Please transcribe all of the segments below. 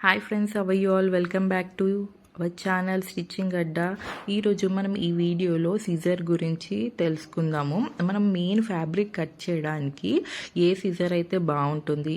Hi friends, how are you all? Welcome back to our channel stitching Adda. ఈరోజు మనం ఈ వీడియోలో సీజర్ గురించి తెలుసుకుందాము. మనం మెయిన్ ఫ్యాబ్రిక్ కట్ చేయడానికి ఏ సీజర్ అయితే బాగుంటుంది,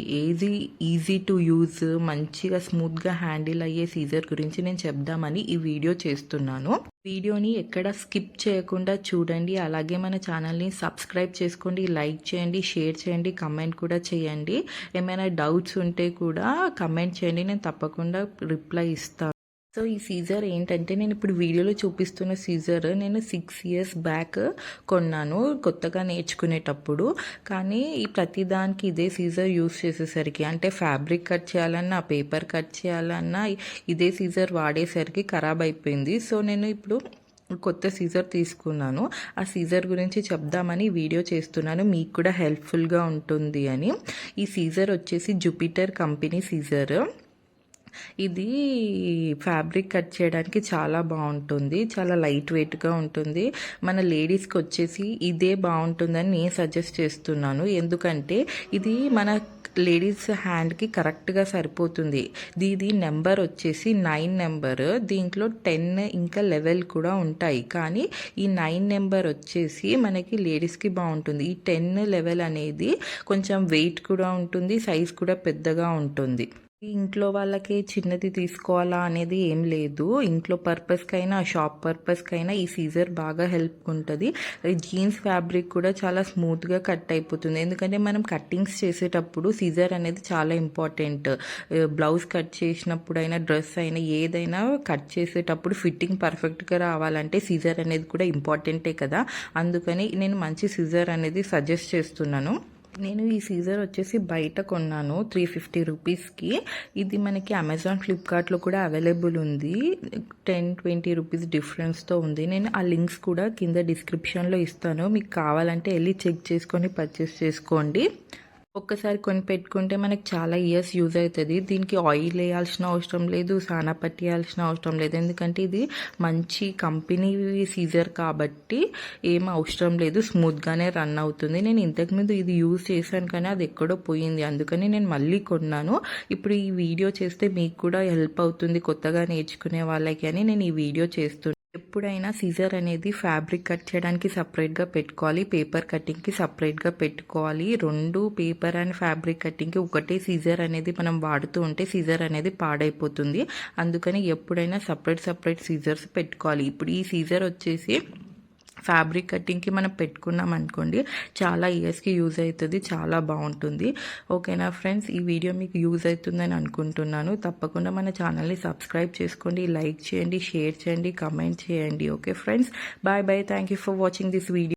ఈజీ టు యూజ్, మంచిగా స్మూత్గా హ్యాండిల్ అయ్యే సీజర్ గురించి నేను చెప్దామని ఈ వీడియో చేస్తున్నాను. వీడియోని ఎక్కడ స్కిప్ చేయకుండా చూడండి. అలాగే మన ఛానల్ని సబ్స్క్రైబ్ చేసుకోండి, లైక్ చేయండి, షేర్ చేయండి, కమెంట్ కూడా చేయండి. ఏమైనా డౌట్స్ ఉంటే కూడా కమెంట్ చేయండి, నేను తప్పకుండా రిప్లై ఇస్తాను. సో ఈ సీజర్ ఏంటంటే, నేను ఇప్పుడు వీడియోలో చూపిస్తున్న సీజర్ నేను 6 years బ్యాక్ కొన్నాను కొత్తగా నేర్చుకునేటప్పుడు. కానీ ఈ ప్రతిదానికి ఇదే సీజర్ యూస్ చేసేసరికి, అంటే ఫ్యాబ్రిక్ కట్ చేయాలన్నా, పేపర్ కట్ చేయాలన్నా ఇదే సీజర్ వాడేసరికి ఖరాబ్ అయిపోయింది. సో నేను ఇప్పుడు కొత్త సీజర్ తీసుకున్నాను. ఆ సీజర్ గురించి చెప్దామని వీడియో చేస్తున్నాను, మీకు కూడా హెల్ప్ఫుల్గా ఉంటుంది అని. ఈ సీజర్ వచ్చేసి జూపిటర్ కంపెనీ సీజర్. ఇది ఫ్యాబ్రిక్ కట్ చేయడానికి చాలా బాగుంటుంది, చాలా లైట్ వెయిట్గా ఉంటుంది. మన లేడీస్కి వచ్చేసి ఇదే బాగుంటుందని నేను సజెస్ట్ చేస్తున్నాను. ఎందుకంటే ఇది మన లేడీస్ హ్యాండ్కి కరెక్ట్గా సరిపోతుంది. దీని నెంబర్ వచ్చేసి 9 నెంబర్. దీంట్లో 10 ఇంకా 11 కూడా ఉంటాయి. కానీ ఈ 9 నెంబర్ వచ్చేసి మనకి లేడీస్కి బాగుంటుంది. ఈ 10, 11 అనేది కొంచెం వెయిట్ కూడా ఉంటుంది, సైజ్ కూడా పెద్దగా ఉంటుంది. ఇంట్లో వాళ్ళకి చిన్నది తీసుకోవాలా అనేది ఏం లేదు. ఇంట్లో పర్పస్కైనా, షాప్ పర్పస్కైనా ఈ సీజర్ బాగా హెల్ప్ ఉంటుంది. జీన్స్ ఫ్యాబ్రిక్ కూడా చాలా స్మూత్గా కట్ అయిపోతుంది. ఎందుకంటే మనం కట్టింగ్స్ చేసేటప్పుడు సీజర్ అనేది చాలా ఇంపార్టెంట్. బ్లౌజ్ కట్ చేసినప్పుడైనా, డ్రెస్ అయినా, ఏదైనా కట్ చేసేటప్పుడు ఫిట్టింగ్ పర్ఫెక్ట్గా రావాలంటే సీజర్ అనేది కూడా ఇంపార్టెంటే కదా. అందుకని నేను మంచి సీజర్ అనేది సజెస్ట్ చేస్తున్నాను. నేను ఈ సీజర్ వచ్చేసి బయట కొన్నాను 350 రూపీస్కి. ఇది మనకి అమెజాన్, ఫ్లిప్కార్ట్లో కూడా అవైలబుల్ ఉంది. 10-20 రూపీస్ డిఫరెన్స్తో ఉంది. నేను ఆ లింక్స్ కూడా కింద డిస్క్రిప్షన్లో ఇస్తాను, మీకు కావాలంటే వెళ్ళి చెక్ చేసుకొని పర్చేస్ చేసుకోండి. ఒక్కసారి కొని పెట్టుకుంటే మనకు చాలా ఇయర్స్ యూజ్ అవుతుంది. దీనికి ఆయిల్ వేయాల్సిన అవసరం లేదు, సానా పట్టేయాల్సిన అవసరం లేదు. ఎందుకంటే ఇది మంచి కంపెనీ సీజర్ కాబట్టి ఏం అవసరం లేదు, స్మూత్గానే రన్ అవుతుంది. నేను ఇంతకుముందు ఇది యూజ్ చేశాను కానీ అది ఎక్కడో పోయింది, అందుకని నేను మళ్ళీ కొన్నాను. ఇప్పుడు ఈ వీడియో చేస్తే మీకు కూడా హెల్ప్ అవుతుంది కొత్తగా నేర్చుకునే వాళ్ళకి అని నేను ఈ వీడియో చేస్తున్నాను. ఎప్పుడైనా సీజర్ అనేది ఫ్యాబ్రిక్ కట్ చేయడానికి సపరేట్గా పెట్టుకోవాలి, పేపర్ కటింగ్కి సపరేట్గా పెట్టుకోవాలి. రెండు పేపర్ అండ్ ఫ్యాబ్రిక్ కటింగ్కి ఒకటే సీజర్ అనేది మనం వాడుతూ ఉంటే సీజర్ అనేది పాడైపోతుంది. అందుకని ఎప్పుడైనా సపరేట్ సీజర్స్ పెట్టుకోవాలి. ఇప్పుడు ఈ సీజర్ వచ్చేసి ఫ్యాబ్రిక్ కటింగ్కి మనం పెట్టుకున్నాం అనుకోండి, చాలా ఇయర్స్కి యూజ్ అవుతుంది, చాలా బాగుంటుంది. ఓకేనా ఫ్రెండ్స్, ఈ వీడియో మీకు యూజ్ అవుతుందని అనుకుంటున్నాను. తప్పకుండా మన ఛానల్ని సబ్స్క్రైబ్ చేసుకోండి, లైక్ చేయండి, షేర్ చేయండి, కమెంట్ చేయండి. Okay friends, bye. Thank you for watching this video.